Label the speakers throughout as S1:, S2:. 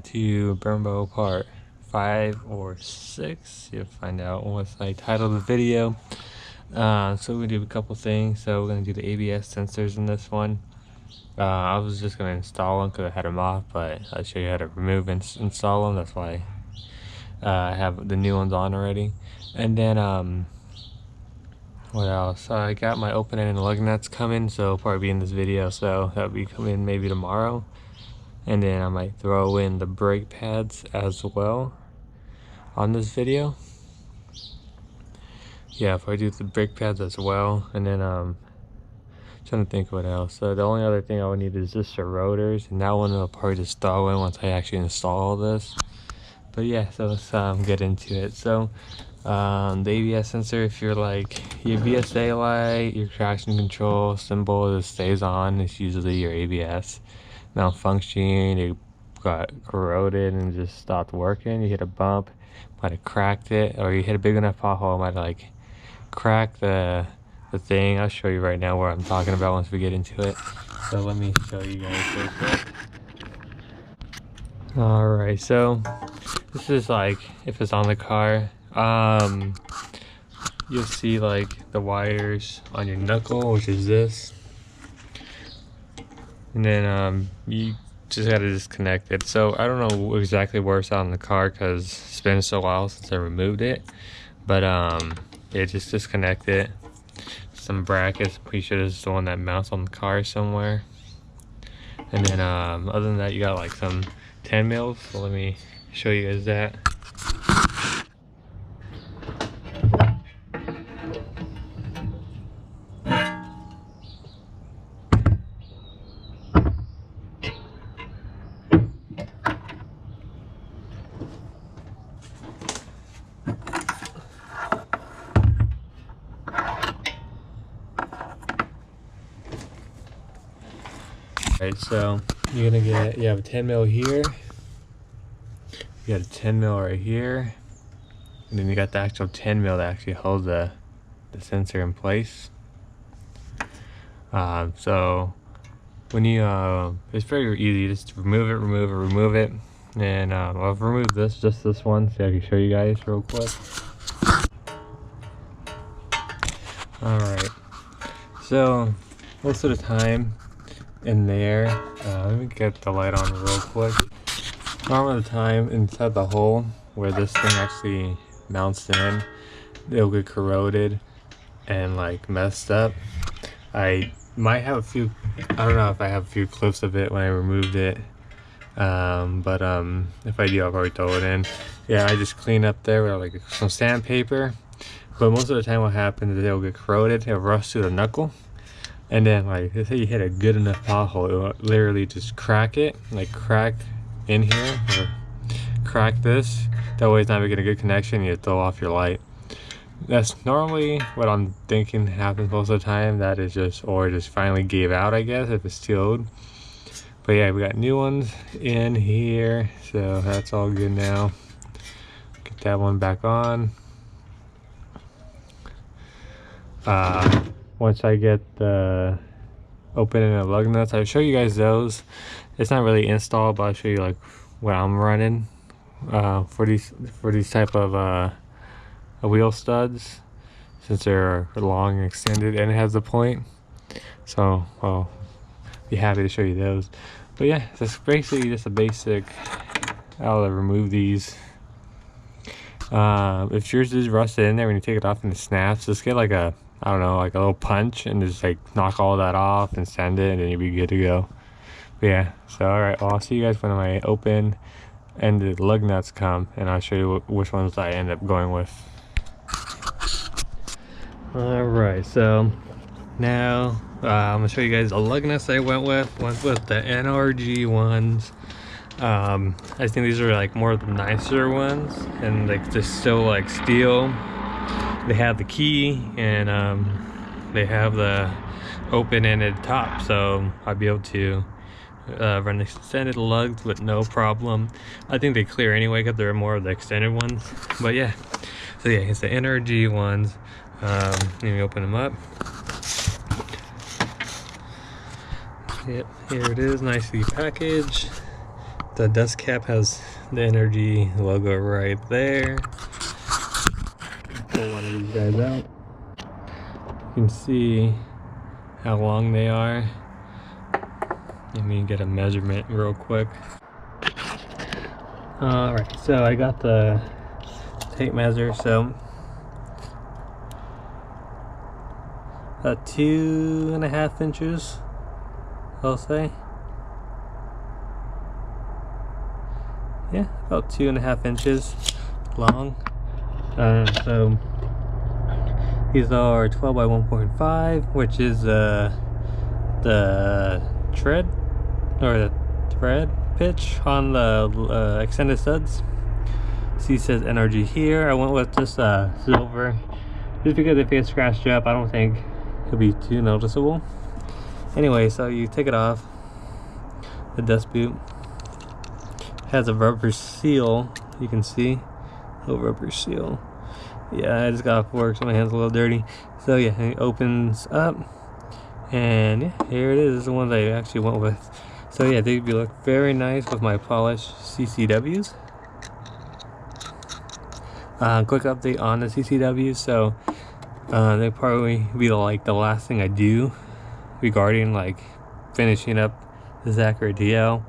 S1: to Brembo part 5 or 6. You'll find out once I title the video. So we're gonna do a couple things. So we're gonna do the ABS sensors in this one. I was just gonna install them because I had them off, but I'll show you how to remove and install them. That's why I have the new ones on already. And then what else? I got my open-ended lug nuts coming, so it'll probably be in this video, so that'll be coming maybe tomorrow. And then I might throw in the brake pads as well on this video. Yeah, if I do the brake pads as well. And then trying to think what else. So the only other thing I would need is just the rotors, and that one I'll probably just throw in once I actually install all this. But yeah, so let's get into it. So the ABS sensor, if you're like your VSA light, your traction control symbol just stays on, it's usually your ABS. Malfunctioning, it got corroded and just stopped working. You hit a bump, might have cracked it, or you hit a big enough pothole, might like crack the thing. I'll show you right now what I'm talking about once we get into it. So let me show you guys real quick. Alright, so this is like if it's on the car, you'll see like the wires on your knuckle, which is this. And then you just gotta disconnect it. So I don't know exactly where it's on the car because it's been so while since I removed it. But yeah, just disconnect it. Some brackets, pretty sure this is the one that mounts on the car somewhere. And then other than that, you got like some 10 mils. So let me show you guys that. Right, so you're gonna get, you have a 10 mil here, you got a 10 mil right here, and then you got the actual 10 mil that actually holds the sensor in place. So when you it's very easy, just remove it, and I've removed just this one so I can show you guys real quick. Alright, so most of the time in there, let me get the light on real quick. Most of the time inside the hole where this thing actually mounts in, it'll get corroded and like messed up. I might have a few, I don't know if I have a few clips of it when I removed it, but if I do, I'll probably throw it in. Yeah, I just clean up there with like some sandpaper, but most of the time what happens is it'll get corroded, it'll rust through the knuckle. And then like, let's say you hit a good enough pothole, it will literally just crack it, like crack in here, or crack this. That way it's not making a good connection, you throw off your light. That's normally what I'm thinking happens most of the time. That is just, or just finally gave out, I guess, if it's still old. But yeah, we got new ones in here, so that's all good now. Get that one back on. Once I get the open-ended lug nuts, I'll show you guys those. It's not really installed, but I'll show you like what I'm running for these type of wheel studs, since they're long and extended and it has a point. So I'll be happy to show you those. But yeah, it's basically just a basic how to remove these. If yours is rusted in there, when you take it off and it snaps, just get like a, I don't know, like a little punch and just like knock all that off and sand it, and then you'll be good to go. But yeah, so alright, well, I'll see you guys when my open-ended lug nuts come, and I'll show you which ones I end up going with. Alright, so now I'm gonna show you guys the lug nuts I went with the NRG ones. I think these are like more of the nicer ones, and like they're still like steel. They have the key, and they have the open-ended top, so I'll be able to run extended lugs with no problem. I think they clear anyway because they're more of the extended ones. But yeah, so yeah, it's the NRG ones. Let me open them up. Yep, here it is, nicely packaged. The dust cap has the Energy logo right there. Pull one of these guys out. You can see how long they are. Let me get a measurement real quick. Alright, so I got the tape measure, so about 2.5 inches, I'll say. Yeah, about 2.5 inches long. So these are 12 by 1.5, which is the tread or the thread pitch on the extended studs. See, it says NRG here. I went with just silver, just because if it gets scratched up, I don't think it'll be too noticeable. Anyway, so you take it off. The dust boot has a rubber seal. You can see a rubber seal. Yeah, I just got off work, so my hand's a little dirty. So yeah, it opens up, and yeah, here it is. This is the one that I actually went with. So yeah, they look very nice with my polished CCWs. Quick update on the CCWs. So they probably be like the last thing I do regarding like finishing up this Acura TL.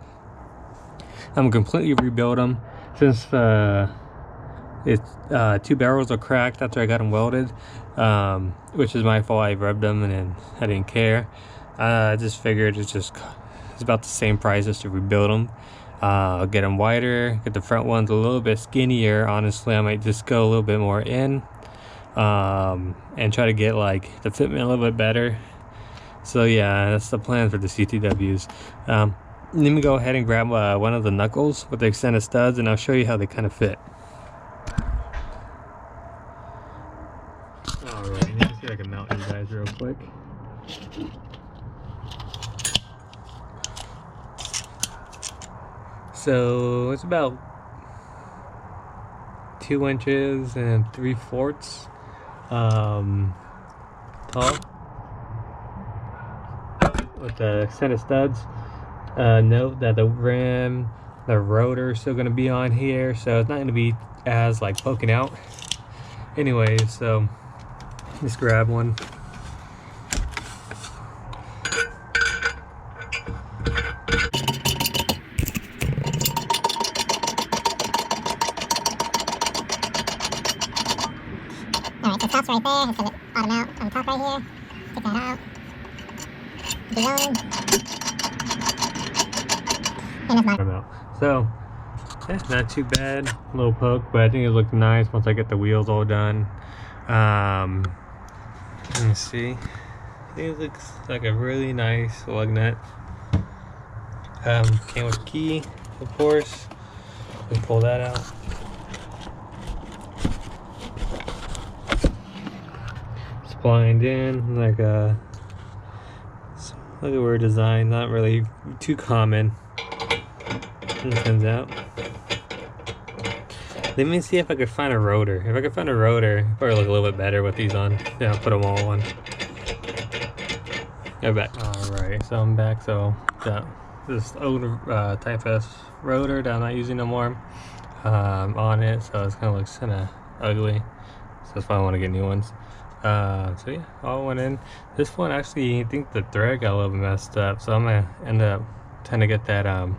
S1: I'm completely rebuild them since two barrels are cracked after I got them welded, which is my fault. I rubbed them and then I didn't care. I just figured it's about the same price as to rebuild them. I'll get them wider, get the front ones a little bit skinnier. Honestly, I might just go a little bit more in, and try to get like the fitment a little bit better. So yeah, that's the plan for the CTWs. Let me go ahead and grab one of the knuckles with the extended studs, and I'll show you how they kind of fit. Alright, let me see if I can mount you guys real quick. So it's about 2 inches and 3/4 tall with the extended studs. Note that the rim, the rotor is still going to be on here, so it's not going to be as like poking out. Anyway, so just grab one.
S2: Alright, so it stops right there. It's going to bottom out on the top right here. Take that out. Keep going.
S1: So yeah, not too bad. A little poke, but I think it looked nice once I get the wheels all done. Let me see. It looks like a really nice lug nut. Came with key, of course. We pull that out. Splined in like a weird design, not really too common. It turns out. Let me see if I could find a rotor. If I could find a rotor, it'd probably look a little bit better with these on. Yeah, I'll put them all on. Go back. Alright, so I'm back. So got this old Type S rotor that I'm not using no more on it, so it's kind of looks kind of ugly. So that's why I want to get new ones. So yeah, all went in. This one actually, I think the thread got a little bit messed up, so I'm gonna end up trying to get that kind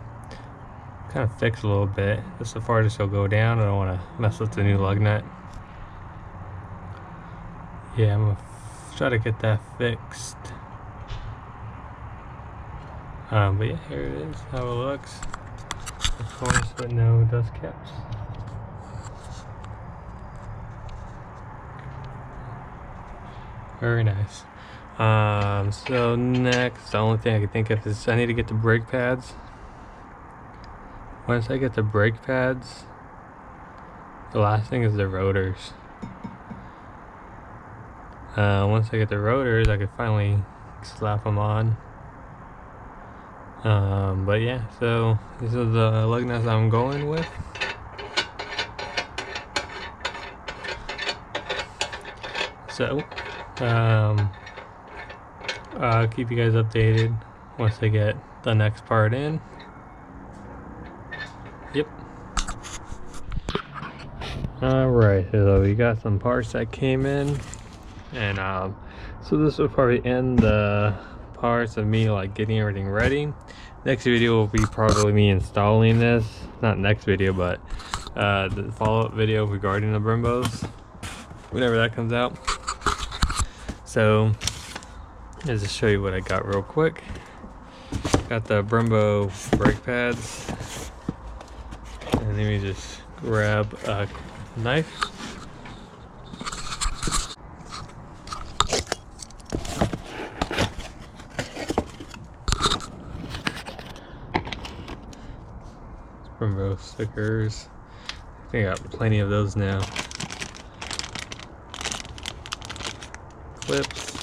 S1: of fixed a little bit. Just so far this will go down. I don't want to mess with the new lug nut. Yeah, I'm gonna try to get that fixed. But yeah, here it is, how it looks. Of course, but no dust caps. Very nice. So next, the only thing I can think of is I need to get the brake pads. Once I get the brake pads, the last thing is the rotors. Once I get the rotors, I can finally slap them on. But yeah, so this is the lug nuts I'm going with. So I'll keep you guys updated once I get the next part in. Alright, so we got some parts that came in, and so this will probably end the parts of me like getting everything ready. Next video will be probably me installing this. Not next video, but the follow-up video regarding the Brembos, whenever that comes out. So let's just show you what I got real quick. Got the Brembo brake pads, and let me just grab a knife. Brembo stickers. I think I got plenty of those now. Clips.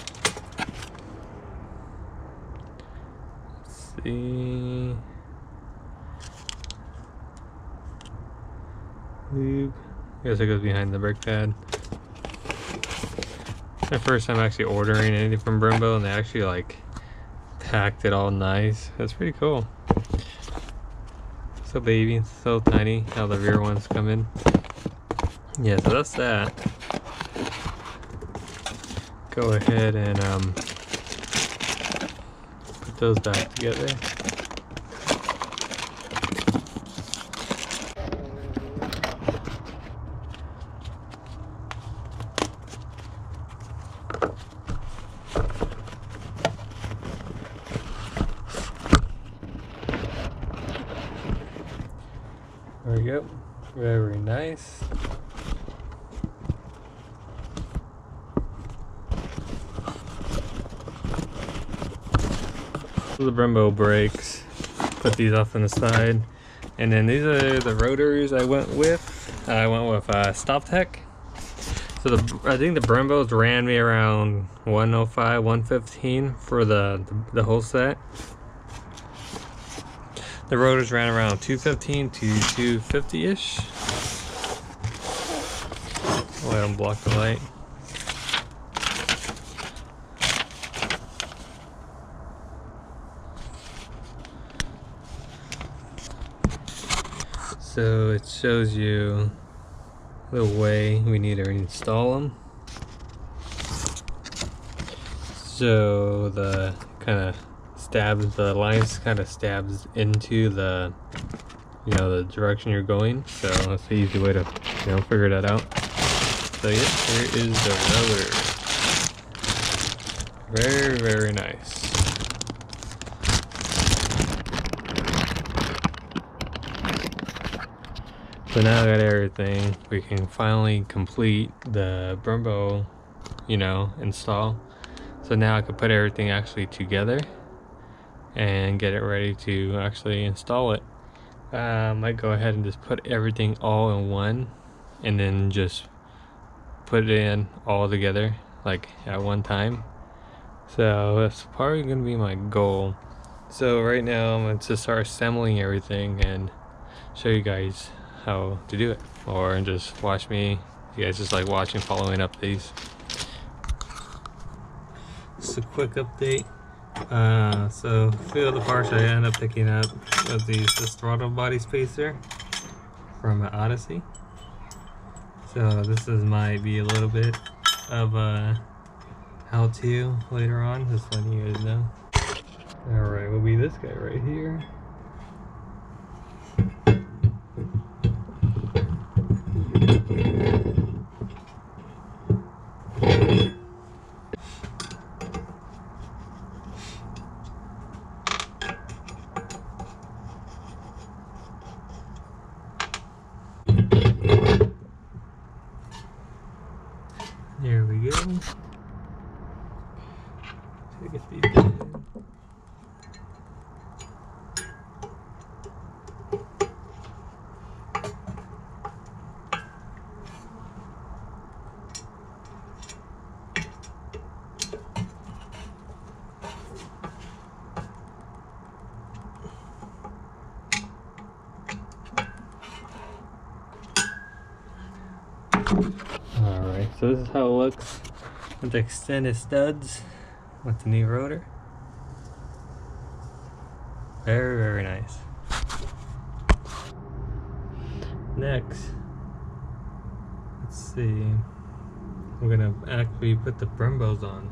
S1: Let's see. Lube. I guess it goes behind the brake pad. It's my first time actually ordering anything from Brembo, and they actually like packed it all nice. That's pretty cool. So baby, so tiny how the rear ones come in. Yeah, so that's that. Go ahead and put those back together. There we go. Very nice. The Brembo brakes. Put these off on the side. And then these are the rotors I went with. I went with StopTech. So I think the Brembos ran me around 105, 115 for the whole set. The rotors ran around 215 to 250-ish. Let them block the light. So it shows you the way we need to install them. So the kind of stabs, the lines kind of stabs into the, you know, the direction you're going. So that's the easy way to, you know, figure that out. So yeah, here is the rotor. Very, very nice. So now I got everything, we can finally complete the Brembo, you know, install. So now I can put everything actually together and get it ready to actually install it. I might go ahead and just put everything all in one and then just put it in all together like at one time. So that's probably gonna be my goal. So right now I'm going to start assembling everything and show you guys how to do it, or just watch me. You guys just like watching, following up these. Just a quick update. So a few of the parts I ended up picking up was this throttle body spacer from Odyssey. So this might be a little bit of a how-to later on, just letting you guys know. Alright, will be this guy right here. There we go. Take a deep in. Alright, so this is how it looks with the extended studs with the new rotor. Very, very nice. Next, let's see. We're gonna actually put the Brembos on.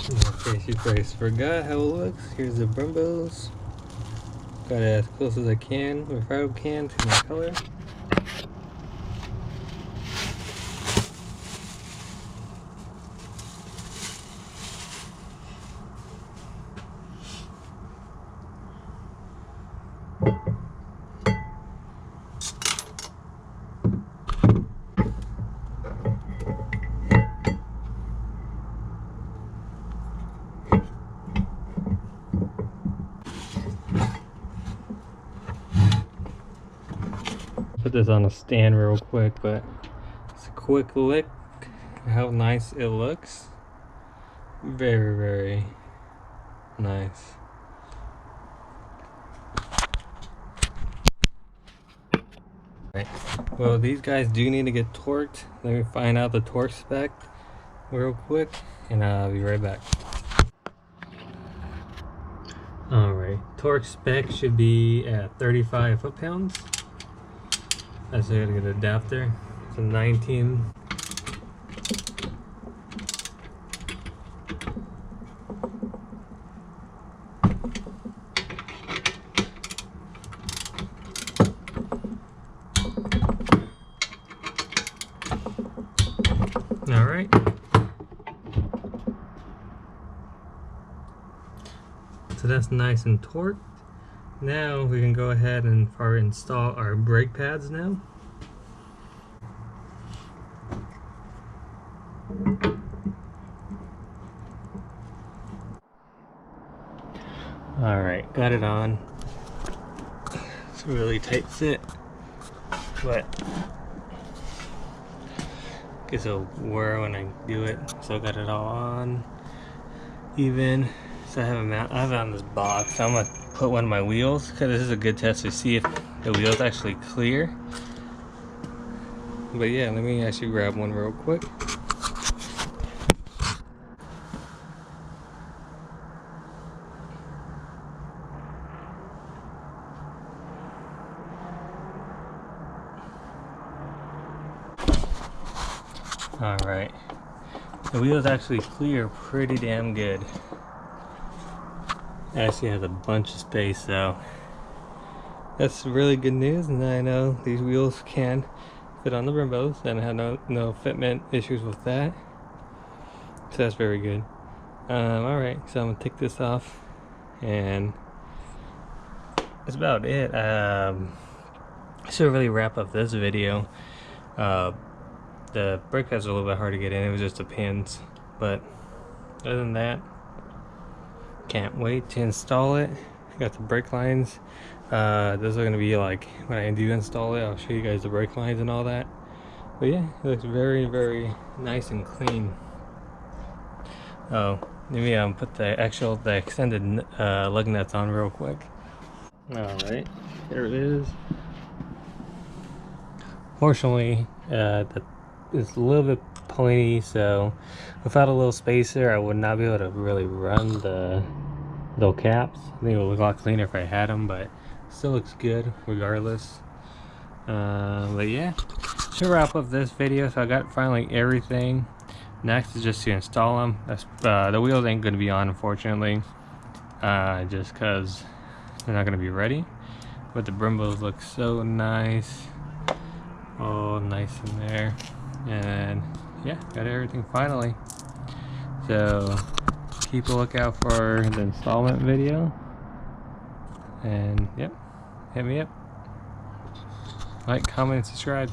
S1: In case you guys forgot how it looks, here's the Brembos. Got it as close as I can, if I can, to my color. Put this on a stand real quick, but it's a quick lick. How nice it looks. Very, very nice. Right. Well, these guys do need to get torqued. Let me find out the torque spec real quick, and I'll be right back. Alright, torque spec should be at 35 foot-pounds. I still gotta get an adapter. It's a 19. Alright. So that's nice and torqued. Now we can go ahead and install our brake pads now. Alright, got it on. It's a really tight fit, but gets a whir when I do it. So I got it all on even. So I have it on this box. I'm gonna put one of my wheels, because this is a good test to see if the wheel's actually clear. But yeah, let me actually grab one real quick. Alright, the wheel's actually clear pretty damn good. It actually has a bunch of space, so that's really good news. And I know these wheels can fit on the Brembos, and I have no fitment issues with that, so that's very good. Alright, so I'm gonna take this off, and that's about it. Should really wrap up this video. The brake pads are a little bit hard to get in. It was just the pins, but other than that, can't wait to install it. Got the brake lines. Those are gonna be like when I do install it. I'll show you guys the brake lines and all that. But yeah, it looks very, very nice and clean. Oh, let me put the extended lug nuts on real quick. All right, there it is. Fortunately, it's a little bit pointy, so without a little spacer, I would not be able to really run the little caps. I think it would look a lot cleaner if I had them, but still looks good regardless. But yeah, should wrap up this video. So I got finally everything. Next is just to install them. That's the wheels ain't going to be on, unfortunately, just because they're not going to be ready. But the Brembos look so nice. Oh, nice in there. And yeah, got everything finally. So keep a lookout for the installment video. And yep, hit me up. Like, comment, and subscribe.